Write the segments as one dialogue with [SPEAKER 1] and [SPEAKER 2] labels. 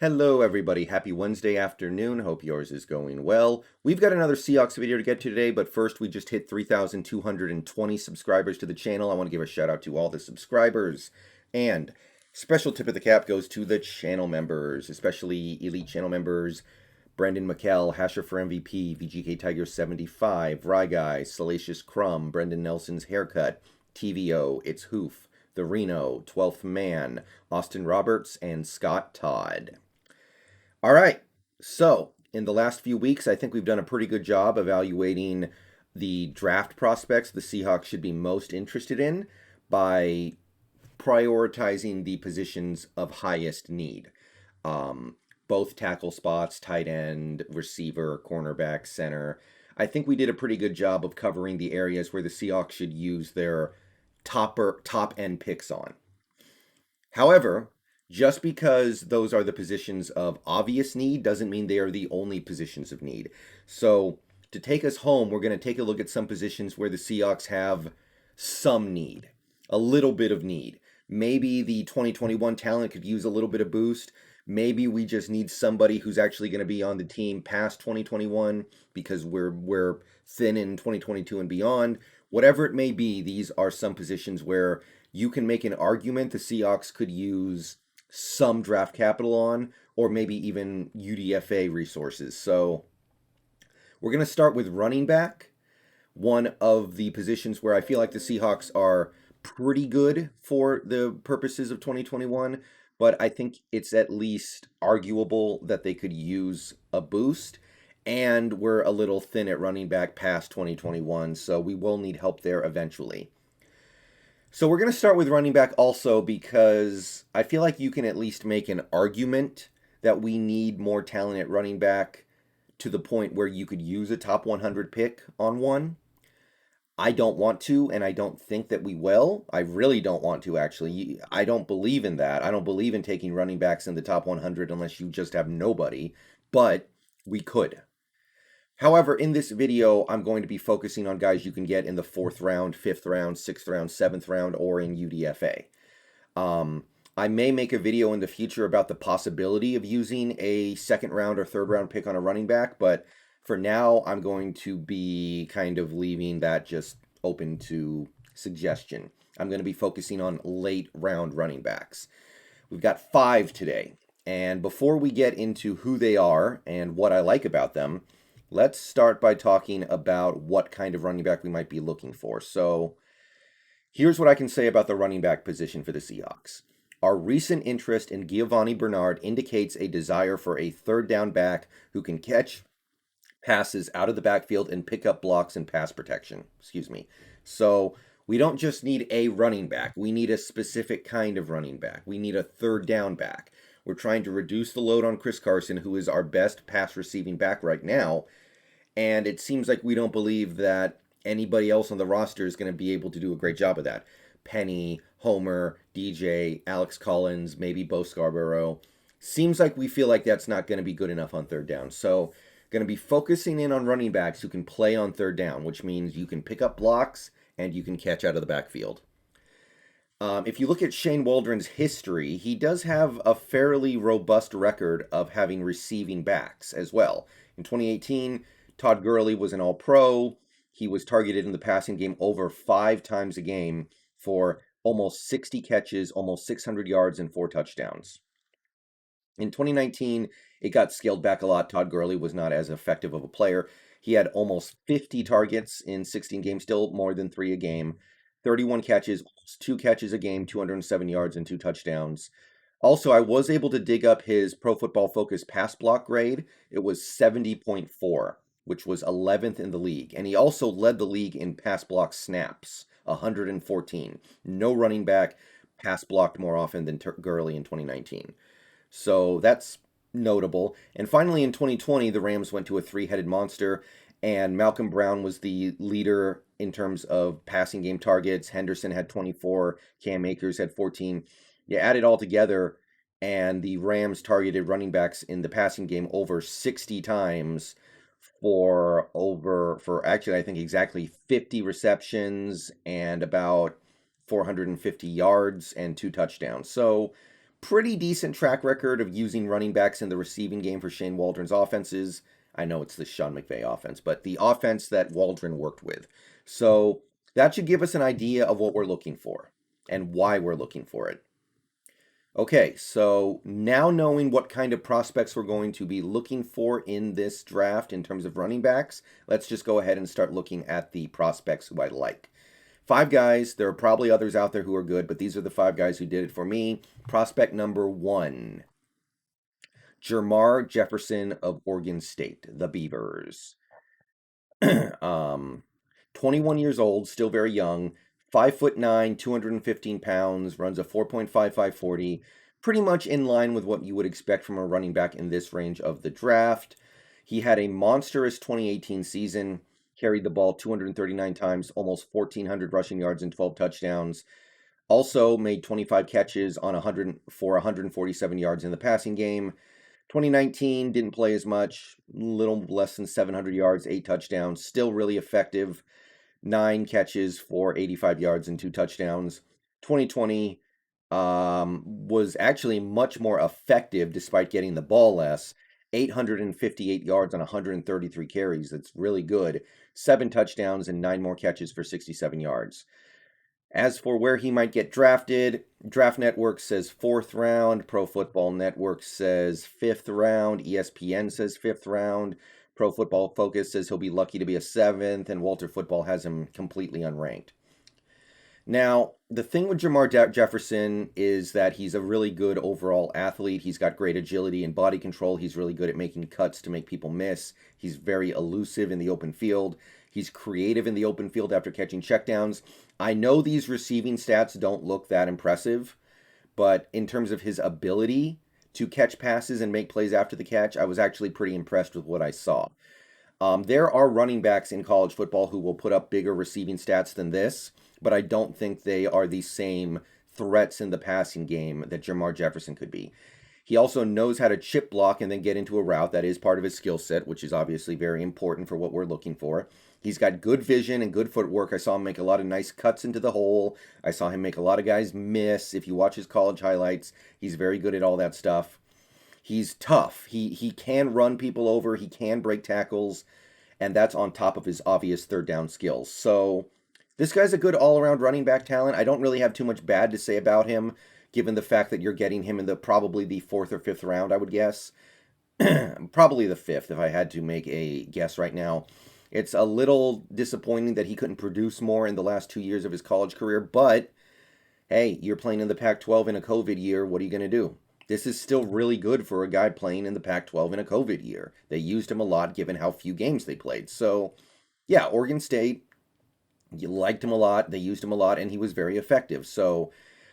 [SPEAKER 1] Hello, everybody. Happy Wednesday afternoon. Hope yours is going well. We've got another Seahawks video to get to today, but first, we just hit 3,220 subscribers to the channel. I want to give a shout out to all the subscribers. And special tip of the cap goes to the channel members, especially elite channel members Brendon, Mikel, Hasher for MVP, VGK Tiger 75, Ryguy, Salacious, Crumb, Brendan Nelson's Haircut, TlVlO, ItsHoof, The Reno, 12th Man, Austin Roberts, and Scott Todd. All right, so in the last few weeks, I think we've done a pretty good job evaluating the draft prospects the Seahawks should be most interested in by prioritizing the positions of highest need. Both tackle spots, tight end, receiver, cornerback, center. I think we did a pretty good job of covering the areas where the Seahawks should use their top end picks on. However, just because those are the positions of obvious need doesn't mean they are the only positions of need. So to take us home, we're going to take a look at some positions where the Seahawks have some need, a little bit of need. Maybe the 2021 talent could use a little bit of boost. Maybe we just need somebody who's actually going to be on the team past 2021 because we're thin in 2022 and beyond. Whatever it may be, these are some positions where you can make an argument the Seahawks could use some draft capital on, or maybe even UDFA resources. So we're going to start with running back, one of the positions where I feel like the Seahawks are pretty good for the purposes of 2021, but I think it's at least arguable that they could use a boost. And we're a little thin at running back past 2021, so we will need help there eventually. So we're going to start with running back also because I feel like you can at least make an argument that we need more talent at running back to the point where you could use a top 100 pick on one. I don't want to, and I don't think that we will. I really don't want to, actually. I don't believe in that. I don't believe in taking running backs in the top 100 unless you just have nobody, but we could. However, in this video, I'm going to be focusing on guys you can get in the 4th round, 5th round, 6th round, 7th round, or in UDFA. I may make a video in the future about the possibility of using a 2nd round or 3rd round pick on a running back, but for now, I'm going to be kind of leaving that just open to suggestion. I'm going to be focusing on late round running backs. We've got 5 today, and before we get into who they are and what I like about them, let's start by talking about what kind of running back we might be looking for. So here's what I can say about the running back position for the Seahawks. Our recent interest in Giovanni Bernard indicates a desire for a 3rd down back who can catch passes out of the backfield and pick up blocks and pass protection. So we don't just need a running back. We need a specific kind of running back. We need a 3rd down back. We're trying to reduce the load on Chris Carson, who is our best pass receiving back right now. And it seems like we don't believe that anybody else on the roster is going to be able to do a great job of that. Penny, Homer, DJ, Alex Collins, maybe Bo Scarborough. Seems like we feel like that's not going to be good enough on 3rd down. So going to be focusing in on running backs who can play on 3rd down, which means you can pick up blocks and you can catch out of the backfield. If you look at Shane Waldron's history, he does have a fairly robust record of having receiving backs as well. In 2018, Todd Gurley was an All-Pro. He was targeted in the passing game over 5 times a game for almost 60 catches, almost 600 yards, and 4 touchdowns. In 2019, it got scaled back a lot. Todd Gurley was not as effective of a player. He had almost 50 targets in 16 games, still more than 3 a game. 31 catches, almost 2 catches a game, 207 yards, and 2 touchdowns. Also, I was able to dig up his Pro Football Focus pass block grade. It was 70.4, which was 11th in the league. And he also led the league in pass block snaps, 114. No running back pass blocked more often than Gurley in 2019. So that's notable. And finally, in 2020, the Rams went to a 3-headed monster, and Malcolm Brown was the leader in terms of passing game targets. Henderson had 24, Cam Akers had 14. You add it all together, and the Rams targeted running backs in the passing game over 60 times for actually, I think exactly 50 receptions and about 450 yards and 2 touchdowns. So Pretty decent track record of using running backs in the receiving game for Shane Waldron's offenses. I know it's the Sean McVay offense, but the offense that Waldron worked with. So that should give us an idea of what we're looking for and why we're looking for it. Okay, so now knowing what kind of prospects we're going to be looking for in this draft in terms of running backs, let's just go ahead and start looking at the prospects who I like. 5 guys, there are probably others out there who are good, but these are the 5 guys who did it for me. Prospect number 1, Jamal Jefferson of Oregon State, the Beavers. um, 21 years old, still very young, 5'9", 215 pounds, runs a 4.5540, pretty much in line with what you would expect from a running back in this range of the draft. He had a monstrous 2018 season, carried the ball 239 times, almost 1,400 rushing yards and 12 touchdowns. Also made 25 catches on 147 yards in the passing game. 2019 didn't play as much, little less than 700 yards, 8 touchdowns, still really effective. 9 catches for 85 yards and 2 touchdowns. 2020 was actually much more effective despite getting the ball less. 858 yards on 133 carries. That's really good. 7 touchdowns and 9 more catches for 67 yards. As for where he might get drafted, Draft Network says 4th round, Pro Football Network says 5th round, ESPN says 5th round, Pro Football Focus says he'll be lucky to be a 7th, and Walter Football has him completely unranked. Now, the thing with Jamal Jefferson is that he's a really good overall athlete. He's got great agility and body control. He's really good at making cuts to make people miss. He's very elusive in the open field. He's creative in the open field after catching checkdowns. I know these receiving stats don't look that impressive, but in terms of his ability to catch passes and make plays after the catch, I was actually pretty impressed with what I saw. There are running backs in college football who will put up bigger receiving stats than this, but I don't think they are the same threats in the passing game that Jamal Jefferson could be. He also knows how to chip block and then get into a route. That is part of his skill set, which is obviously very important for what we're looking for. He's got good vision and good footwork. I saw him make a lot of nice cuts into the hole. I saw him make a lot of guys miss. If you watch his college highlights, he's very good at all that stuff. He's tough. He can run people over. He can break tackles, and that's on top of his obvious third down skills. So this guy's a good all-around running back talent. I don't really have too much bad to say about him, given the fact that you're getting him in probably the 4th or 5th round, I would guess. Probably the 5th, if I had to make a guess right now. It's a little disappointing that he couldn't produce more in the last 2 years of his college career, but hey, you're playing in the Pac-12 in a COVID year. What are you going to do? This is still really good for a guy playing in the Pac-12 in a COVID year. They used him a lot given how few games they played. So, yeah, Oregon State, you liked him a lot. They used him a lot, and he was very effective. So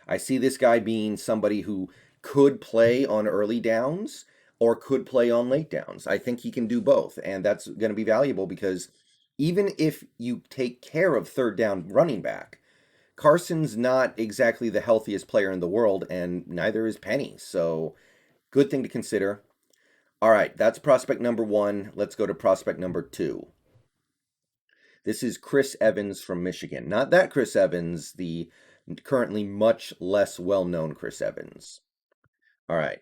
[SPEAKER 1] I see this guy being somebody who could play on early downs or could play on late downs. I think he can do both, and that's going to be valuable because even if you take care of third down running back, Carson's not exactly the healthiest player in the world, and neither is Penny. So, good thing to consider. All right, that's prospect number 1. Let's go to prospect number 2. This is Chris Evans from Michigan. Not that Chris Evans, the currently much less well-known Chris Evans. All right.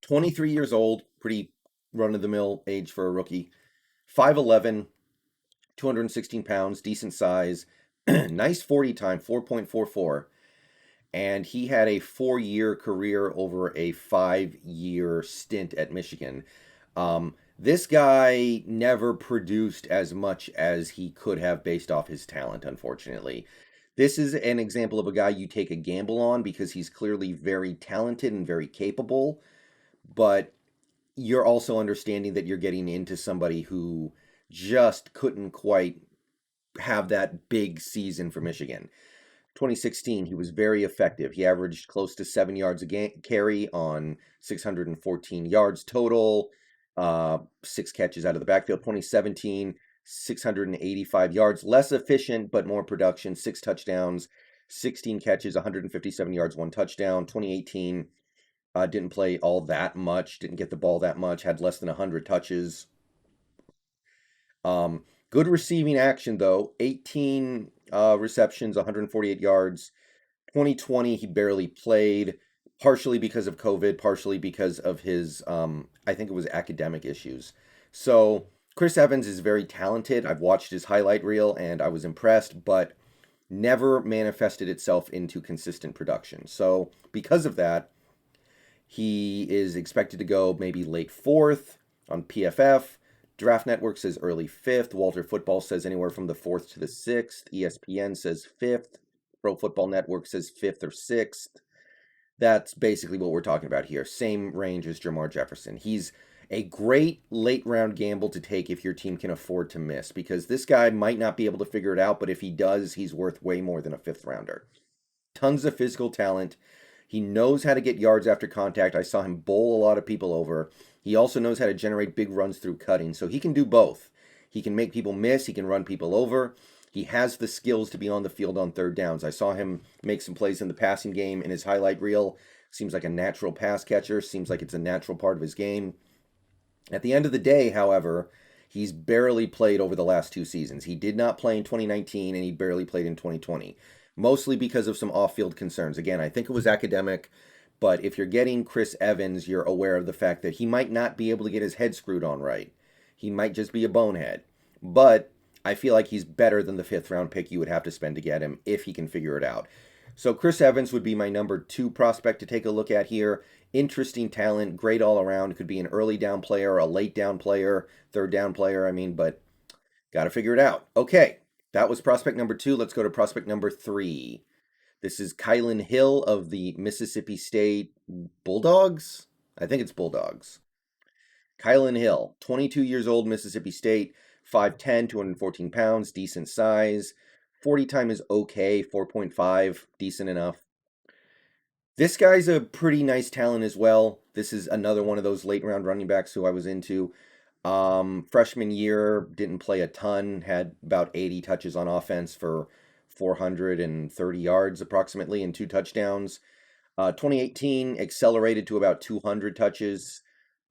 [SPEAKER 1] 23 years old, pretty run-of-the-mill age for a rookie. 5'11", 216 pounds, decent size. Nice 40 time, 4.44. And he had a 4-year career over a 5-year stint at Michigan. This guy never produced as much as he could have based off his talent, unfortunately. This is an example of a guy you take a gamble on because he's clearly very talented and very capable, but you're also understanding that you're getting into somebody who just couldn't quite have that big season for Michigan. 2016, he was very effective. He averaged close to 7 yards a carry on 614 yards total, 6 catches out of the backfield. 2017, 685 yards, less efficient, but more production, 6 touchdowns, 16 catches, 157 yards, 1 touchdown. 2018, didn't play all that much, didn't get the ball that much, had less than 100 touches. Good receiving action, though. 18 receptions, 148 yards, 2020, he barely played, partially because of COVID, partially because of his, I think it was academic issues. So Chris Evans is very talented. I've watched his highlight reel and I was impressed, but never manifested itself into consistent production. So because of that, he is expected to go maybe late fourth on PFF. Draft Network says early fifth. Walter Football says anywhere from the fourth to the sixth. ESPN says fifth. Pro Football Network says fifth or sixth. That's basically what we're talking about here. Same range as Jamal Jefferson. He's a great late round gamble to take if your team can afford to miss, because this guy might not be able to figure it out, but if he does, he's worth way more than a fifth rounder. Tons of physical talent. He knows how to get yards after contact. I saw him bowl a lot of people over. He also knows how to generate big runs through cutting, so he can do both. He can make people miss. He can run people over. He has the skills to be on the field on third downs. I saw him make some plays in the passing game in his highlight reel. Seems like a natural pass catcher. Seems like it's a natural part of his game. At the end of the day, however, he's barely played over the last 2 seasons. He did not play in 2019, and he barely played in 2020, mostly because of some off-field concerns. Again, I think it was academic, but if you're getting Chris Evans, you're aware of the fact that he might not be able to get his head screwed on right. He might just be a bonehead. But I feel like he's better than the fifth-round pick you would have to spend to get him if he can figure it out. So Chris Evans would be my number 2 prospect to take a look at here. Interesting talent, great all around. Could be an early down player, a late down player, third down player, but got to figure it out. Okay, that was prospect number 2. Let's go to prospect number 3. This is Kylin Hill of the Mississippi State Bulldogs. I think it's Bulldogs. Kylin Hill, 22 years old, Mississippi State, 5'10", 214 pounds, decent size. 40 time is okay, 4.5, decent enough. This guy's a pretty nice talent as well. This is another one of those late round running backs who I was into. Freshman year, didn't play a ton, had about 80 touches on offense for 430 yards approximately and 2 touchdowns. 2018 accelerated to about 200 touches,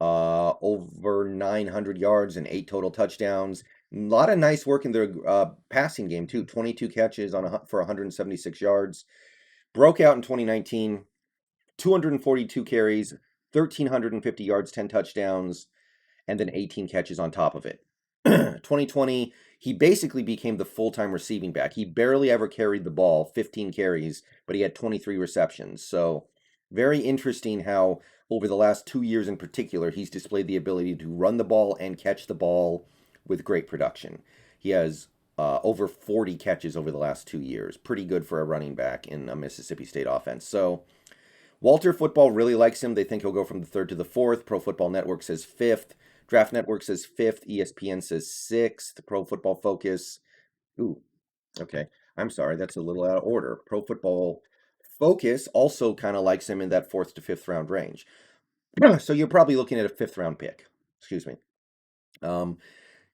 [SPEAKER 1] over 900 yards and 8 total touchdowns. A lot of nice work in the passing game too. 22 catches for 176 yards. Broke out in 2019. 242 carries, 1,350 yards, 10 touchdowns, and then 18 catches on top of it. 2020, he basically became the full-time receiving back. He barely ever carried the ball, 15 carries, but he had 23 receptions. So very interesting how over the last 2 years in particular, he's displayed the ability to run the ball and catch the ball with great production. He has over 40 catches over the last 2 years. Pretty good for a running back in a Mississippi State offense. So Walter Football really likes him. They think he'll go from the 3rd to the 4th. Pro Football Network says 5th. Draft Network says 5th. ESPN says 6th. Pro Football Focus. Ooh, okay. I'm sorry. That's a little out of order. Pro Football Focus also kind of likes him in that 4th to 5th round range. So you're probably looking at a 5th round pick. Excuse me.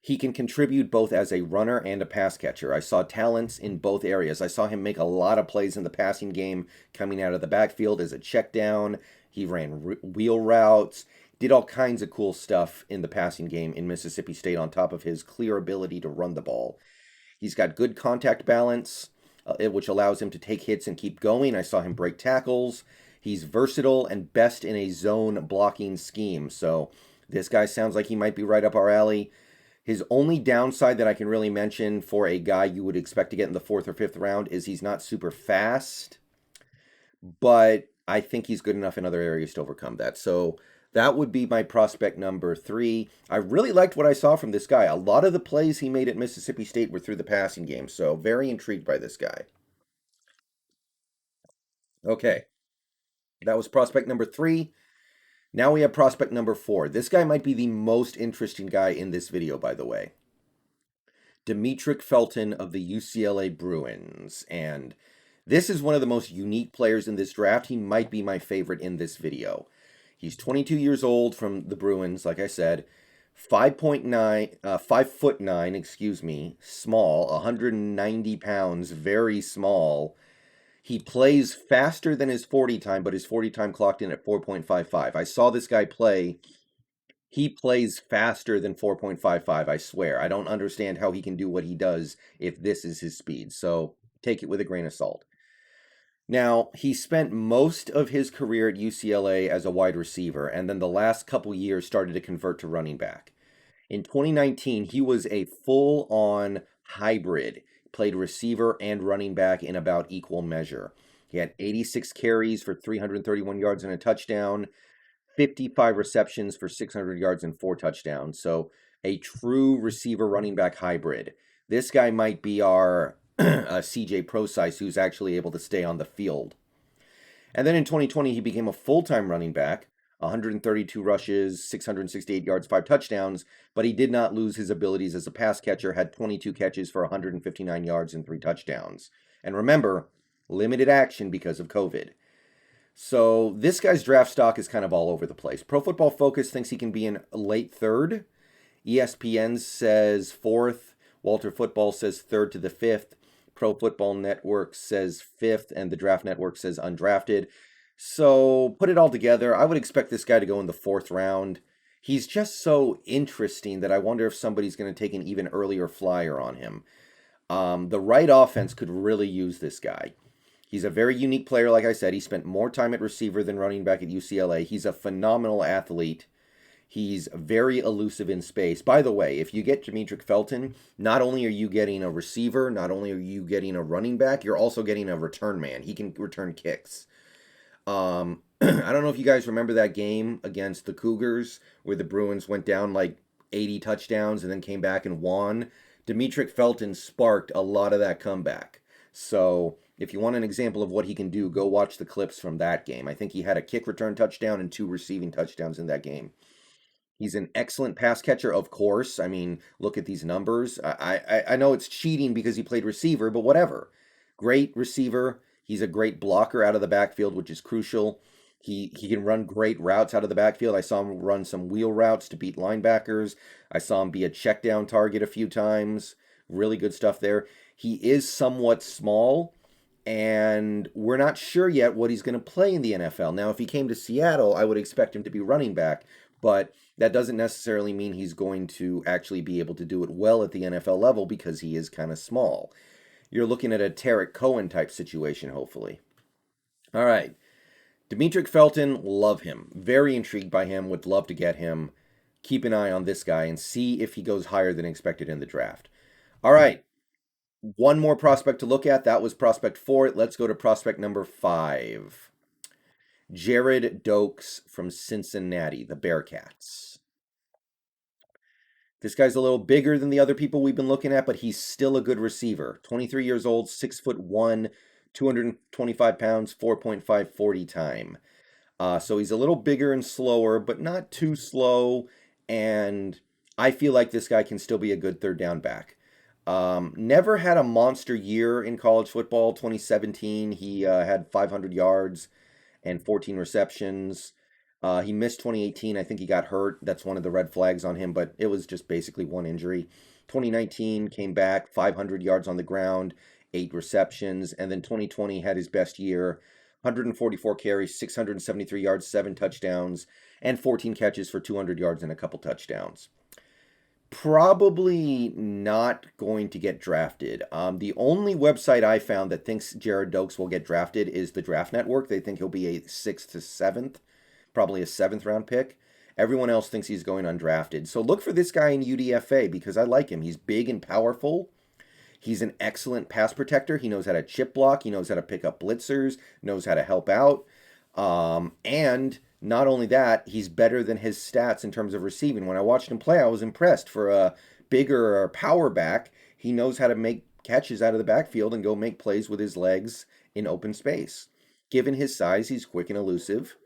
[SPEAKER 1] He can contribute both as a runner and a pass catcher. I saw talents in both areas. I saw him make a lot of plays in the passing game coming out of the backfield as a check down. He ran wheel routes, did all kinds of cool stuff in the passing game in Mississippi State on top of his clear ability to run the ball. He's got good contact balance, which allows him to take hits and keep going. I saw him break tackles. He's versatile and best in a zone blocking scheme. So this guy sounds like he might be right up our alley. His only downside that I can really mention for a guy you would expect to get in the 4th or 5th round is he's not super fast, but I think he's good enough in other areas to overcome that. So that would be my prospect number 3. I really liked what I saw from this guy. A lot of the plays he made at Mississippi State were through the passing game, so very intrigued by this guy. Okay, that was prospect number 3. Now we have prospect number 4. This guy might be the most interesting guy in this video, by the way. Demetric Felton of the UCLA Bruins. And this is one of the most unique players in this draft. He might be my favorite in this video. He's 22 years old from the Bruins, like I said. 5'9", small, 190 pounds, very small. He plays faster than his 40 time, but his 40 time clocked in at 4.55. I saw this guy play. He plays faster than 4.55, I swear. I don't understand how he can do what he does if this is his speed. So take it with a grain of salt. Now, he spent most of his career at UCLA as a wide receiver, and then the last couple years started to convert to running back. In 2019, he was a full-on hybrid, played receiver and running back in about equal measure. He had 86 carries for 331 yards and a touchdown, 55 receptions for 600 yards and 4 touchdowns. So a true receiver running back hybrid. This guy might be our CJ Procise, who's actually able to stay on the field. And then in 2020, he became a full-time running back, 132 rushes, 668 yards, 5 touchdowns, but he did not lose his abilities as a pass catcher, had 22 catches for 159 yards and 3 touchdowns. And remember, limited action because of COVID. So this guy's draft stock is kind of all over the place. Pro Football Focus thinks he can be in late third. ESPN says fourth. Walter Football says third to the fifth. Pro Football Network says fifth, and the Draft Network says undrafted. So put it all together, I would expect this guy to go in the fourth round. He's just so interesting that I wonder if somebody's going to take an even earlier flyer on him. The right offense could really use this guy. He's a very unique player, like I said. He spent more time at receiver than running back at UCLA. He's a phenomenal athlete. He's very elusive in space. By the way, if you get Demetric Felton, not only are you getting a receiver, not only are you getting a running back, you're also getting a return man. He can return kicks. I don't know if you guys remember that game against the Cougars where the Bruins went down like 80 touchdowns and then came back and won. Demetric Felton sparked a lot of that comeback. So if you want an example of what he can do, go watch the clips from that game. I think he had a kick return touchdown and 2 receiving touchdowns in that game. He's an excellent pass catcher, of course. I mean, look at these numbers. I know it's cheating because he played receiver, but whatever. Great receiver. He's a great blocker out of the backfield, which is crucial. He can run great routes out of the backfield. I saw him run some wheel routes to beat linebackers. I saw him be a check down target a few times. Really good stuff there. He is somewhat small, and we're not sure yet what he's going to play in the NFL. Now, if he came to Seattle, I would expect him to be running back, but that doesn't necessarily mean he's going to actually be able to do it well at the NFL level because he is kind of small. You're looking at a Tarek Cohen type situation, hopefully. All right. Demetric Felton, love him. Very intrigued by him, would love to get him. Keep an eye on this guy and see if he goes higher than expected in the draft. All right. One more prospect to look at. That was prospect 4. Let's go to prospect number 5. Jared Dokes from Cincinnati, the Bearcats. This guy's a little bigger than the other people we've been looking at, but he's still a good receiver. 23 years old, 6'1", 225 pounds, 4.5 40 time. So he's a little bigger and slower, but not too slow. And I feel like this guy can still be a good third down back. Never had a monster year in college football. 2017, he had 500 yards and 14 receptions. He missed 2018. I think he got hurt. That's one of the red flags on him, but it was just basically one injury. 2019 came back, 500 yards on the ground, 8 receptions, and then 2020 had his best year, 144 carries, 673 yards, 7 touchdowns, and 14 catches for 200 yards and a couple touchdowns. Probably not going to get drafted. The only website I found that thinks Jared Dokes will get drafted is the Draft Network. They think he'll be a 6th to 7th, probably a 7th round pick. Everyone else thinks he's going undrafted. So look for this guy in UDFA because I like him. He's big and powerful. He's an excellent pass protector. He knows how to chip block. He knows how to pick up blitzers, knows how to help out. And not only that, he's better than his stats in terms of receiving. When I watched him play, I was impressed. For a bigger power back, he knows how to make catches out of the backfield and go make plays with his legs in open space. Given his size, he's quick and elusive.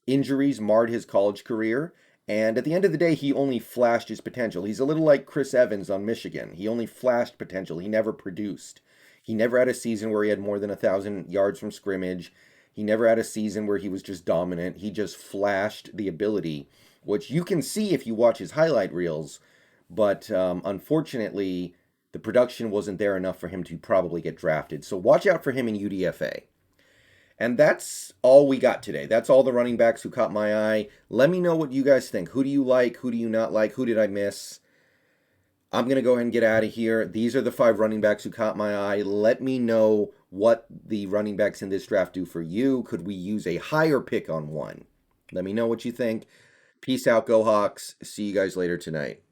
[SPEAKER 1] Injuries marred his college career, and at the end of the day, he only flashed his potential. He's a little like Chris Evans on Michigan. He only flashed potential. He never produced. He never had a season where he had more than 1,000 yards from scrimmage. He never had a season where he was just dominant. He just flashed the ability, which you can see if you watch his highlight reels, but unfortunately, the production wasn't there enough for him to probably get drafted. So watch out for him in UDFA. And that's all we got today. That's all the running backs who caught my eye. Let me know what you guys think. Who do you like? Who do you not like? Who did I miss? I'm going to go ahead and get out of here. These are the 5 running backs who caught my eye. Let me know what the running backs in this draft do for you. Could we use a higher pick on one? Let me know what you think. Peace out, Go Hawks. See you guys later tonight.